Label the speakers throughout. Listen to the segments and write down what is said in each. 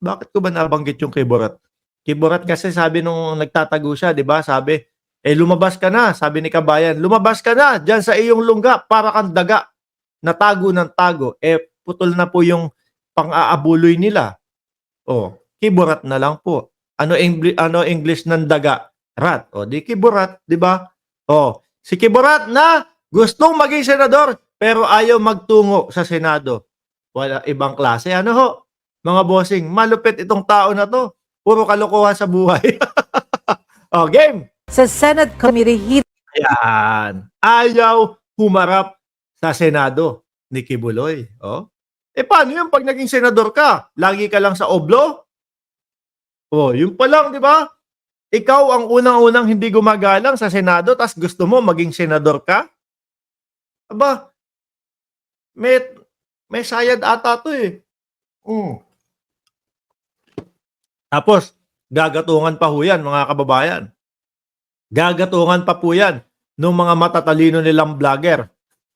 Speaker 1: Bakit ko ba nabanggit yung Kiburat? Kiburat kasi sabi nung nagtatago siya, 'di ba? Sabi, lumabas ka na, sabi ni kabayan, lumabas ka na diyan sa iyong lungga para kang daga, natago ng tago. Putol na po yung pang-aabuloy nila. Oh, Kiburat na lang po. Ano English ng daga? Rat. O di Kiburat, 'di ba? Oh, si Kiburat na gustong maging senador pero ayaw magtungo sa Senado. Wala ibang klase. Ano ho? Mga bossing, malupit itong tao na 'to. Puro kalokohan sa buhay. Oh, game.
Speaker 2: Sa Senate Committee hearing,
Speaker 1: Ayan. Ayaw humarap sa Senado ni Kibuloy. Oh. Paano yun pag naging senador ka? Lagi ka lang sa oblo? Oh, yun pa lang, di ba? Ikaw ang unang-unang hindi gumagalang sa Senado tas gusto mo maging senador ka? Aba, may may sayad ata 'to eh. Tapos gagatungan pa ho yan mga kababayan. Gagatungan pa po yan nung mga matatalino nilang vlogger.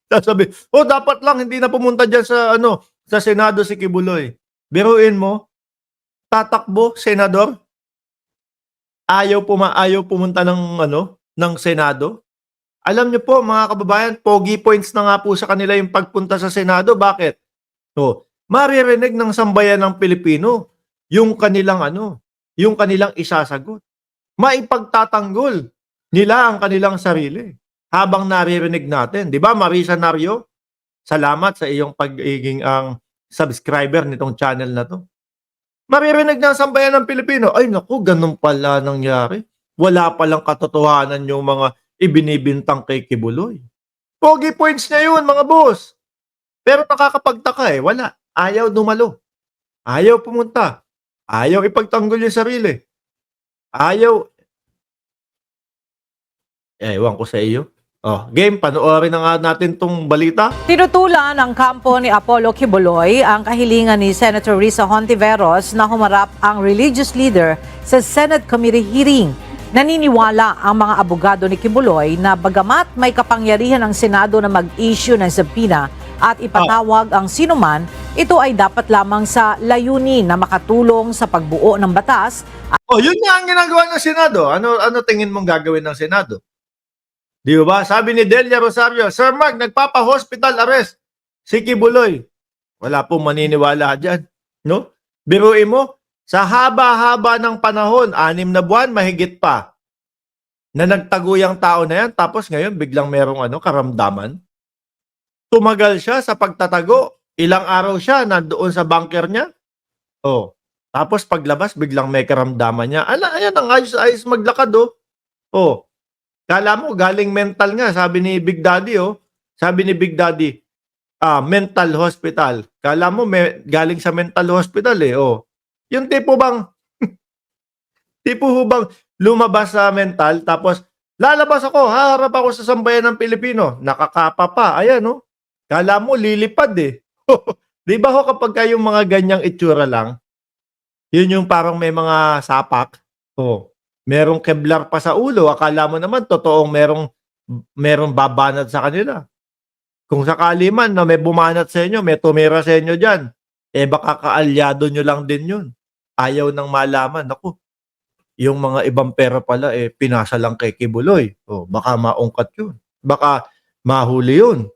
Speaker 1: Sabi, "Oh, dapat lang hindi na pumunta diyan sa sa Senado si Kibuloy." Biruin mo, tatakbo senador, ayaw pumunta ng ng Senado. Alam niyo po mga kababayan, pogi points na nga po sa kanila yung pagpunta sa Senado. Bakit? Oh, maririnig ng sambayan ng Pilipino yung kanilang yung kanilang isasagot. Maipagtatanggol nila ang kanilang sarili habang naririnig natin. 'Di ba, Marisa Nario? Salamat sa iyong pagiging ang subscriber nitong channel na 'to. Maririnig ng sambayan ng Pilipino, "Ay naku, ganun pala nangyari. Wala palang katotohanan yung mga ibinibintang kay Kibuloy." Pogi points niya yun, mga boss. Pero nakakapagtaka wala. Ayaw dumalo. Ayaw pumunta. Ayaw ipagtanggol yung sarili. Ayaw, ewan ko sa iyo. Oh, game, panoorin na nga natin tong balita.
Speaker 2: tinutulan ng kampo ni Apollo Kibuloy ang kahilingan ni Senator Risa Hontiveros na humarap ang religious leader sa Senate Committee hearing. Naniniwala ang mga abogado ni Kibuloy na bagamat may kapangyarihan ang Senado na mag-issue ng subpoena at ipatawag ang sinuman, ito ay dapat lamang sa layunin na makatulong sa pagbuo ng batas.
Speaker 1: Oh, yun nga ang ginagawa ng Senado. Ano tingin mong gagawin ng Senado? Di ba? Sabi ni Delia Rosario, "Sir Mark, nagpapa-hospital arrest si Kibuloy." Wala pong maniniwala dyan. No? Biruin mo, sa haba-haba ng panahon, 6 na buwan, mahigit pa, na nagtago yung tao na yan, tapos ngayon biglang merong karamdaman. Tumagal siya sa pagtatago. Ilang araw siya nandoon sa bunker niya. Oh. Tapos paglabas, biglang may karamdaman niya. Ayan, ang ayos-ayos maglakad, oh. Oh. Kala mo, galing mental nga, sabi ni Big Daddy, oh. Sabi ni Big Daddy, mental hospital. Kala mo, galing sa mental hospital, eh, oh. Yung tipo bang lumabas sa mental, tapos lalabas ako, haharap ako sa sambayan ng Pilipino. Nakakapa pa. Ayan, oh. Kala mo, lilipad, eh. Di ba ho kapag yung mga ganyang itsura lang, yun yung parang may mga sapak. Oh, merong Kevlar pa sa ulo. Akala mo naman totoong merong babanat sa kanila. Kung sakali man na may bumanat sa inyo, may tumira sa inyo diyan, baka kaalyado nyo lang din yun. Ayaw nang malaman. Naku, yung mga ibang pera pala pinasa lang kay Kibuloy. Oh, baka maungkat yun. Baka mahuli yun.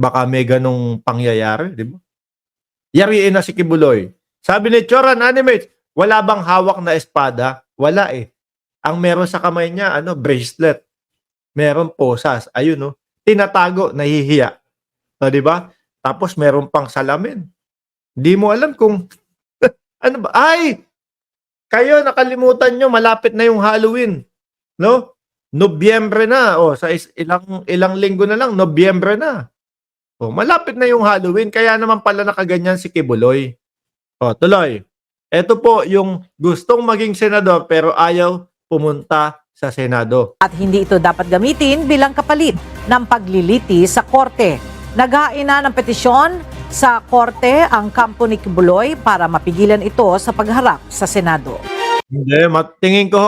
Speaker 1: Baka may ganong pangyayari, di ba? Yariin na si Kibuloy. Sabi ni Choran Animates, wala bang hawak na espada? Wala eh. Ang meron sa kamay niya, bracelet. Meron posas. Ayun, no? Tinatago, nahihiya. O, di ba? Tapos meron pang salamin. Di mo alam kung ano ba? Ay! Kayo, nakalimutan nyo, malapit na yung Halloween. No? Nobyembre na. O, sa ilang linggo na lang, Nobyembre na. O, malapit na yung Halloween. Kaya naman pala nakaganyan si Kibuloy. O, tuloy. Ito po yung gustong maging senador pero ayaw pumunta sa Senado.
Speaker 2: At hindi ito dapat gamitin bilang kapalit ng pagliliti sa korte. Naghain na ng petisyon sa korte ang kampo ni Kibuloy para mapigilan ito sa pagharap sa Senado.
Speaker 1: Hindi, tingin ko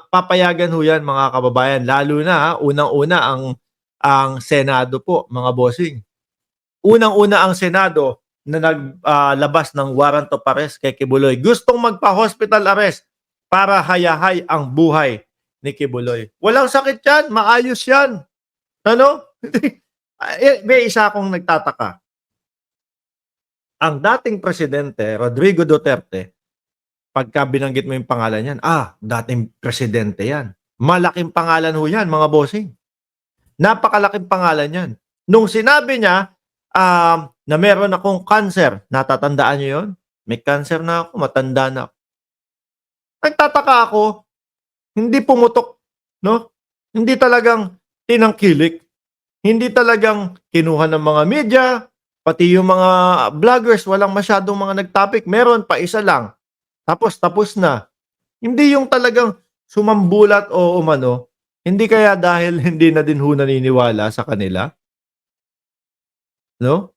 Speaker 1: papayagan ho yan mga kababayan. Lalo na unang-una ang Senado po mga bossing. Unang-una ang Senado na naglabas ng warrant of arrest kay Kibuloy. Gustong magpa-hospital arrest para hayahay ang buhay ni Kibuloy. Walang sakit yan, maayos yan. Ano? May isa akong nagtataka. Ang dating presidente, Rodrigo Duterte, pagka binanggit mo yung pangalan yan, dating presidente yan. Malaking pangalan ho yan, mga bossing. Napakalaking pangalan yan. Nung sinabi niya na meron akong cancer, natatandaan niyo yun? May cancer na ako, matanda na ako. Nagtataka ako, hindi pumutok, no? Hindi talagang tinangkilik. Hindi talagang kinuha ng mga media, pati yung mga vloggers, walang masyadong mga nag-topic. Meron pa isa lang. Tapos na. Hindi yung talagang sumambulat o umano. Hindi kaya dahil hindi na din ho naniniwala sa kanila? No?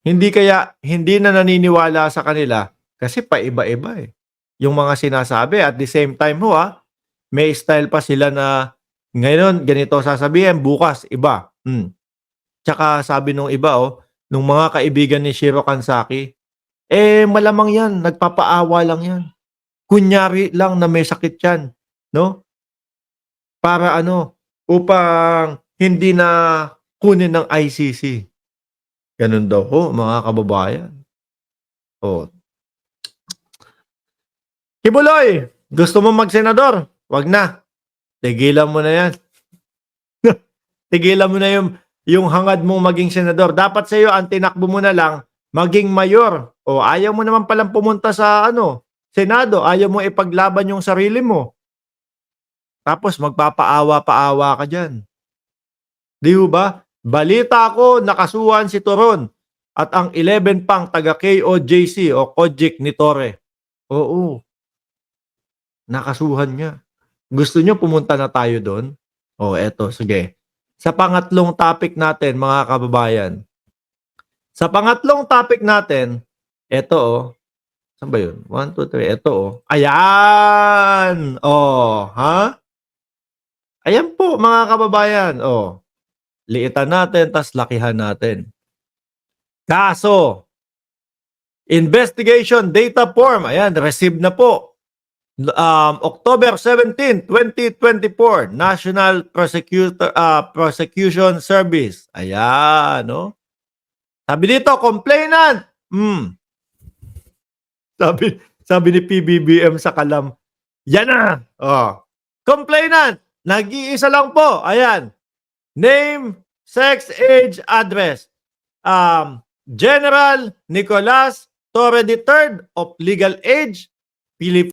Speaker 1: Hindi kaya hindi na naniniwala sa kanila kasi paiba-iba eh. Yung mga sinasabi at the same time ho may style pa sila na ngayon ganito sasabihin, bukas iba. Tsaka sabi nung iba nung mga kaibigan ni Shiro Kansaki, malamang yan, nagpapaawa lang yan. Kunyari lang na may sakit yan, no? Para upang hindi na kunin ng ICC. Ganun daw ho, mga kababayan. Kibuloy, gusto mo mag-senador? Wag na. Tigilan mo na yan. Tigilan mo na yung hangad mong maging senador. Dapat sa iyo, ang tinakbo mo na lang, maging mayor. Ayaw mo naman palang pumunta sa Senado. Ayaw mo ipaglaban yung sarili mo. Tapos magpapaawa-paawa ka dyan. Di ba? Balita ko, nakasuhan si Toron at ang 11 pang taga KOJC o Kojik ni Torre. Oo. Nakasuhan niya. Gusto nyo pumunta na tayo doon? Eto, sige. Sa pangatlong topic natin, mga kababayan. Sa pangatlong topic natin, eto saan ba yun? 1, 2, 3. Eto Ayan! Ha? Ayan po, mga kababayan. Liitan natin, tas lakihan natin. Kaso, investigation data form. Ayan, received na po. October 17, 2024, National Prosecution Service. Ayan, Sabi dito, complainant. Sabi ni PBBM sa kalam, yan na. Complainant, nag-iisa lang po. Ayan. Name, sex, age, address. General Nicolas Torre III of legal age, Philippines.